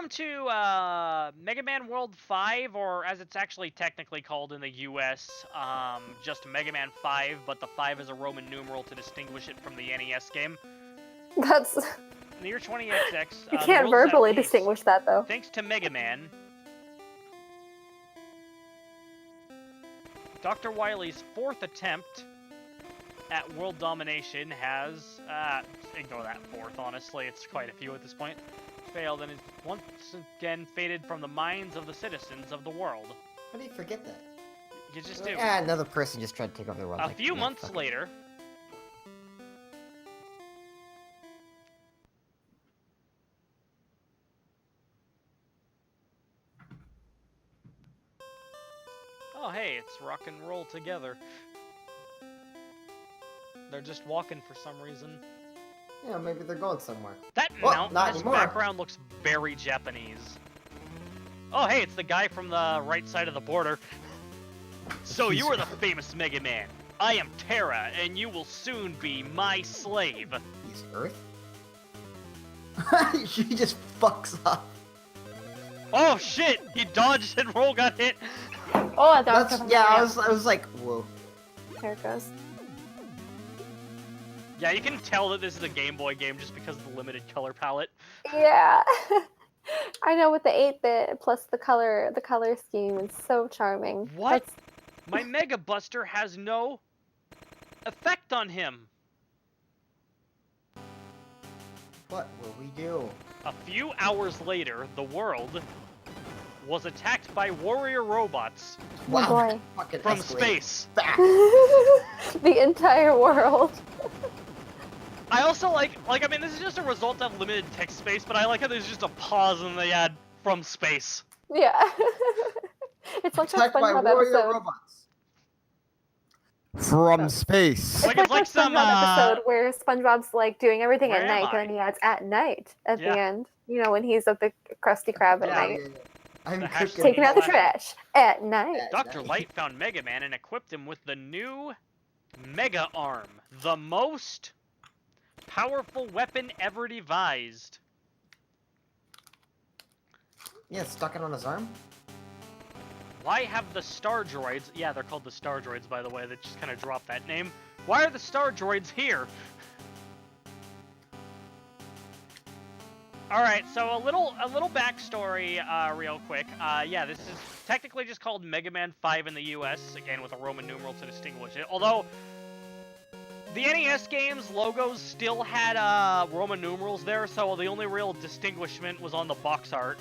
welcome to Mega Man World 5, or as it's actually technically called in the US, just Mega Man 5, but the 5 is a Roman numeral to distinguish it from the NES game. That's... In the year 20XX, You can't verbally distinguish that, though. Thanks to Mega Man, Dr. Wily's fourth attempt at world domination has, ignore that fourth, honestly, it's quite a few at this point, failed and is once again faded from the minds of the citizens of the world. How do you forget that? You just do. Yeah, another person just tried to take over the world. A few months later, oh hey, it's rock and roll together. They're just walking for some reason. Yeah, maybe they're going somewhere. That mountain in this background looks very Japanese. Oh hey, it's the guy from the right side of the border. So you are the famous Mega Man. I am Terra, and you will soon be my slave. He's Earth? He just fucks up. Oh shit! He dodged and roll got hit. Oh, I thought yeah, I was like, whoa. There it goes. Yeah, you can tell that this is a Game Boy game just because of the limited color palette. Yeah. I know, with the 8-bit plus the color scheme is so charming. What? My Mega Buster has no effect on him. What will we do? A few hours later, the world was attacked by warrior robots Oh boy. from space. The entire world. I also like, I mean, this is just a result of limited text space, but I like how there's just a pause and they add from space. Yeah. It's like attacked a by SpongeBob warrior episode. robots. From space. It's like some episode where SpongeBob's like doing everything at where night, am I? and then he adds "at night" at Yeah. the end. You know, when he's at the Krusty Krab at night, I'm The cooking. taking out the Hashtag- trash at night. Dr. Light found Mega Man and equipped him with the new Mega Arm, the most powerful weapon ever devised. Yeah, stuck it on his arm? Why have the Star Droids, yeah, they're called the Star Droids, by the way, that just kind of dropped that name. Why are the Star Droids here? Alright, so a little backstory, real quick. Yeah, this is technically just called Mega Man 5 in the US, again with a Roman numeral to distinguish it. Although, the NES games logos still had Roman numerals there, so the only real distinguishment was on the box art.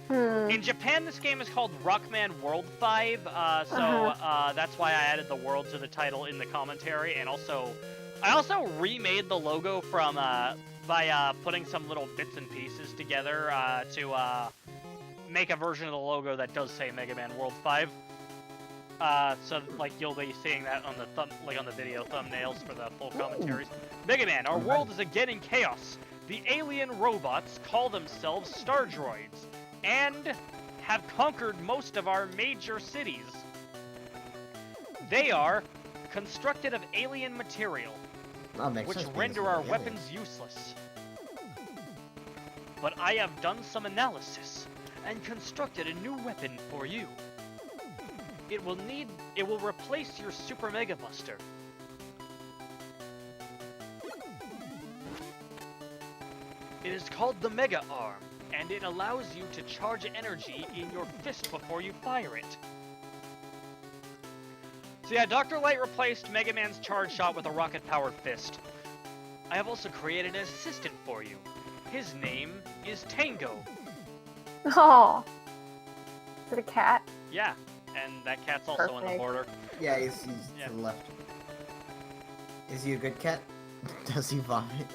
In Japan, this game is called Rockman World 5, that's why I added the world to the title in the commentary, and I also remade the logo from by putting some little bits and pieces together to make a version of the logo that does say Mega Man World 5. So like you'll be seeing that on the on the video thumbnails for the full commentaries. Mega Man, our world is again in chaos. The alien robots call themselves Star Droids and have conquered most of our major cities. They are constructed of alien material, which render our weapons useless. But I have done some analysis and constructed a new weapon for you. It will replace your Super Mega Buster. It is called the Mega Arm, and it allows you to charge energy in your fist before you fire it. So yeah, Dr. Light replaced Mega Man's charge shot with a rocket-powered fist. I have also created an assistant for you. His name is Tango. Oh, is it a cat? Yeah, and that cat's also on the Perfect. border. Yeah, he's to the left. Is he a good cat? Does he vomit?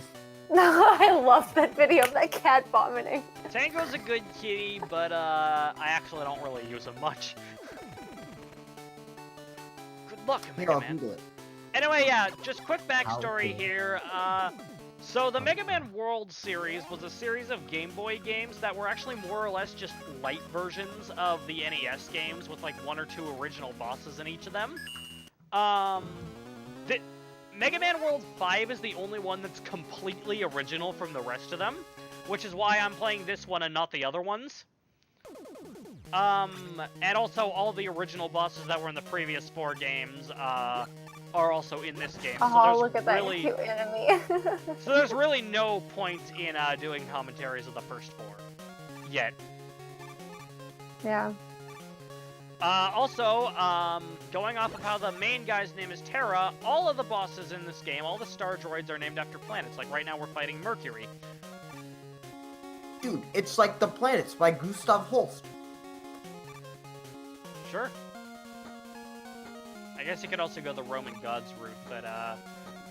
No, I love that video of that cat vomiting. Tango's a good kitty, but I actually don't really use him much. Good luck, Mega I'll Man. Google it. Anyway, yeah, just quick backstory here. So the Mega Man World series was a series of Game Boy games that were actually more or less just light versions of the NES games with like 1 or 2 original bosses in each of them. Mega Man World 5 is the only one that's completely original from the rest of them. which is why I'm playing this one and not the other ones. And also all the original bosses that were in the previous 4 games, are also in this game. Oh, So there's look at that really, cute enemy. so there's really no point in doing commentaries of the first 4 yet. Yeah. Also, going off of how the main guy's name is Terra, all of the bosses in this game, all the star droids are named after planets. Like right now we're fighting Mercury. Dude, it's like The Planets by Gustav Holst. Sure. I guess you could also go the Roman gods route, but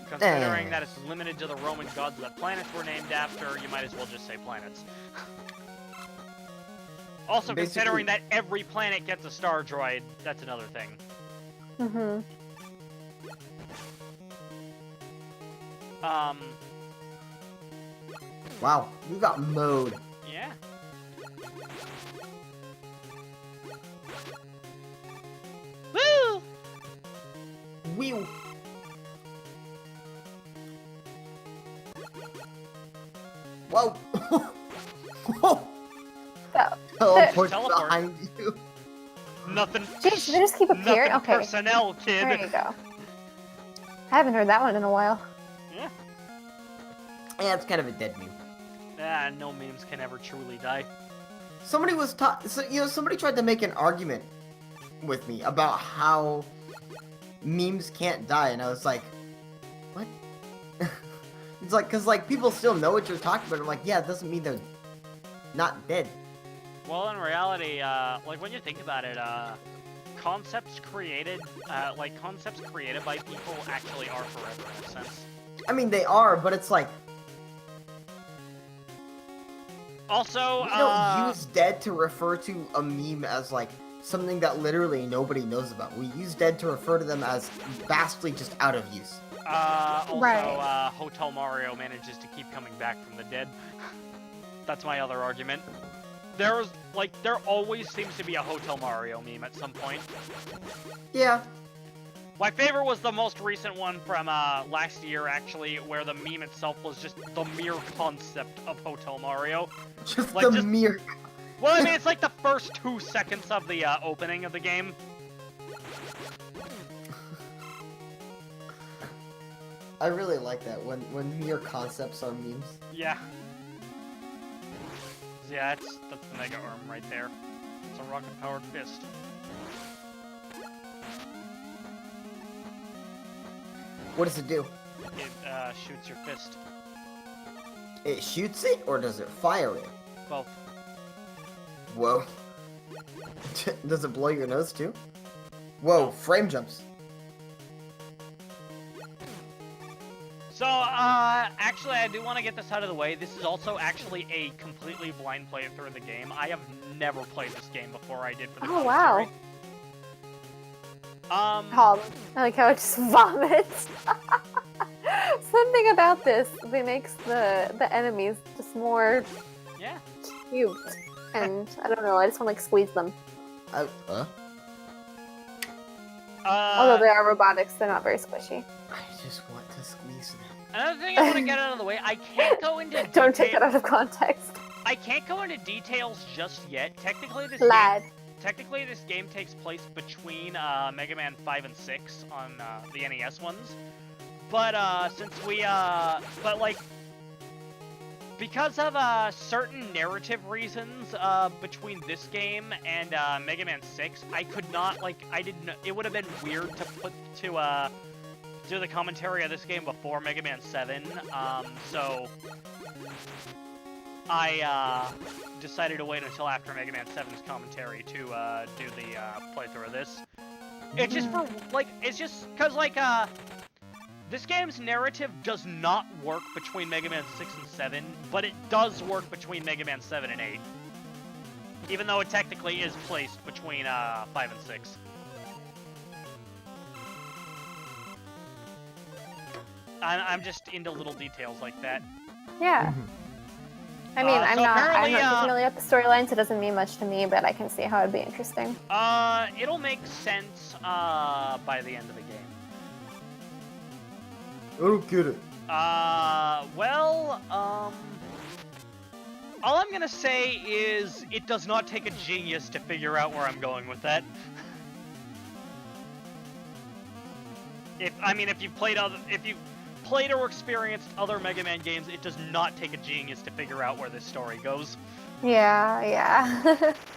considering that it's limited to the Roman gods that planets were named after, you might as well just say planets. Also, Basically, considering that every planet gets a star droid, that's another thing. Mm-hmm. Wow, you got mode. Yeah. Woo! Wheel. Whoa. Whoa. Teleport Teleport. behind you. Nothing. Jeez, they just keep appearing? Nothing Okay. personnel, kid. There you go. I haven't heard that one in a while. Yeah. Yeah, it's kind of a dead meme. No memes can ever truly die. Somebody was somebody tried to make an argument with me about how memes can't die, and I was like, what? It's like, cause like people still know what you're talking about. I'm like, yeah, it doesn't mean they're not dead. Well, in reality, like when you think about it, concepts created by people actually are forever in a sense. I mean, they are, but it's like, Also, we don't use dead to refer to a meme as like something that literally nobody knows about. We use dead to refer to them as vastly just out of use. Right. Hotel Mario manages to keep coming back from the dead. That's my other argument. There always seems to be a Hotel Mario meme at some point. Yeah. My favorite was the most recent one from last year, actually, where the meme itself was just the mere concept of Hotel Mario. Just Like, the mere. Well, I mean, it's like the first 2 seconds of the opening of the game. I really like that when mere concepts are memes. Yeah. Yeah, that's the Mega Arm right there. It's a rocket-powered fist. What does it do? It shoots your fist. It shoots it, or does it fire it? Both. Whoa. Does it blow your nose too? Whoa, frame jumps. So, actually, I do want to get this out of the way. This is also actually a completely blind playthrough of the game. I have never played this game before I did for the Oh, commentary. wow. I like how it just vomits. Something about this that makes the enemies just more cute. And I don't know, I just want to like squeeze them. Although they are robotics, they're not very squishy. I just want to squeeze them. Another thing I want to get out of the way, I can't go into Don't take that out of context. I can't go into details just yet. Technically, this game takes place between Mega Man 5 and 6 on the NES ones. But because of certain narrative reasons between this game and Mega Man 6, I could not it would have been weird to put to do the commentary of this game before Mega Man 7. So I decided to wait until after Mega Man 7's commentary to do the playthrough of this. It's just because this game's narrative does not work between Mega Man 6 and 7, but it does work between Mega Man 7 and 8. Even though it technically is placed between 5 and 6. I'm just into little details like that. Yeah. I mean, I'm not familiar with the storyline, so it doesn't mean much to me, but I can see how it'd be interesting. It'll make sense by the end of the game. I don't get it. All I'm gonna say is it does not take a genius to figure out where I'm going with that. If you've played or experienced other Mega Man games, it does not take a genius to figure out where this story goes. Yeah.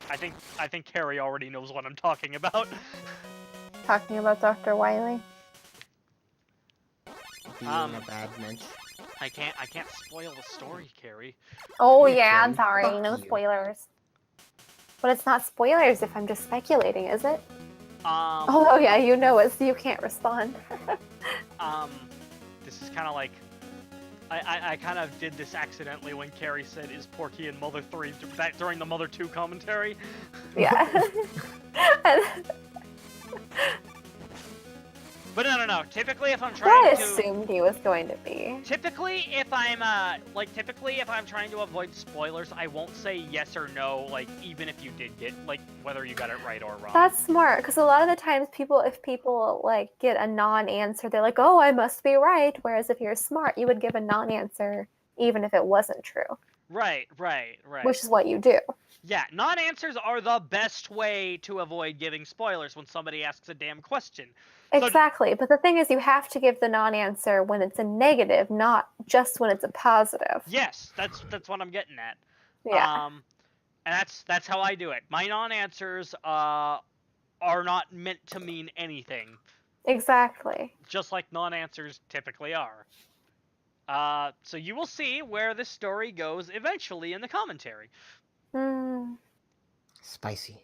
I think Carrie already knows what I'm talking about. Talking about Dr. Wily. Being a bad mensch. I can't spoil the story, Carrie. Oh You yeah, can. I'm sorry, Fuck no you. spoilers. But it's not spoilers if I'm just speculating, is it? Oh yeah, you know it, so you can't respond. This is kind of like I kind of did this accidentally when Carrie said, "Is Porky in Mother 3?" back during the Mother 2 commentary. Yeah. But no. Typically, if I'm I trying to... assumed he was going to be. Typically, if I'm trying to avoid spoilers, I won't say yes or no, like, even if you did get, like, whether you got it right or wrong. That's smart, because a lot of the times if people, like, get a non-answer, they're like, oh, I must be right, whereas if you're smart, you would give a non-answer even if it wasn't true. Right. Which is what you do. Yeah, non-answers are the best way to avoid giving spoilers when somebody asks a damn question. Exactly, but the thing is you have to give the non-answer when it's a negative, not just when it's a positive. Yes, that's what I'm getting at. Yeah. And that's how I do it. My non-answers are not meant to mean anything. Exactly. Just like non-answers typically are. So you will see where this story goes eventually in the commentary. Spicy.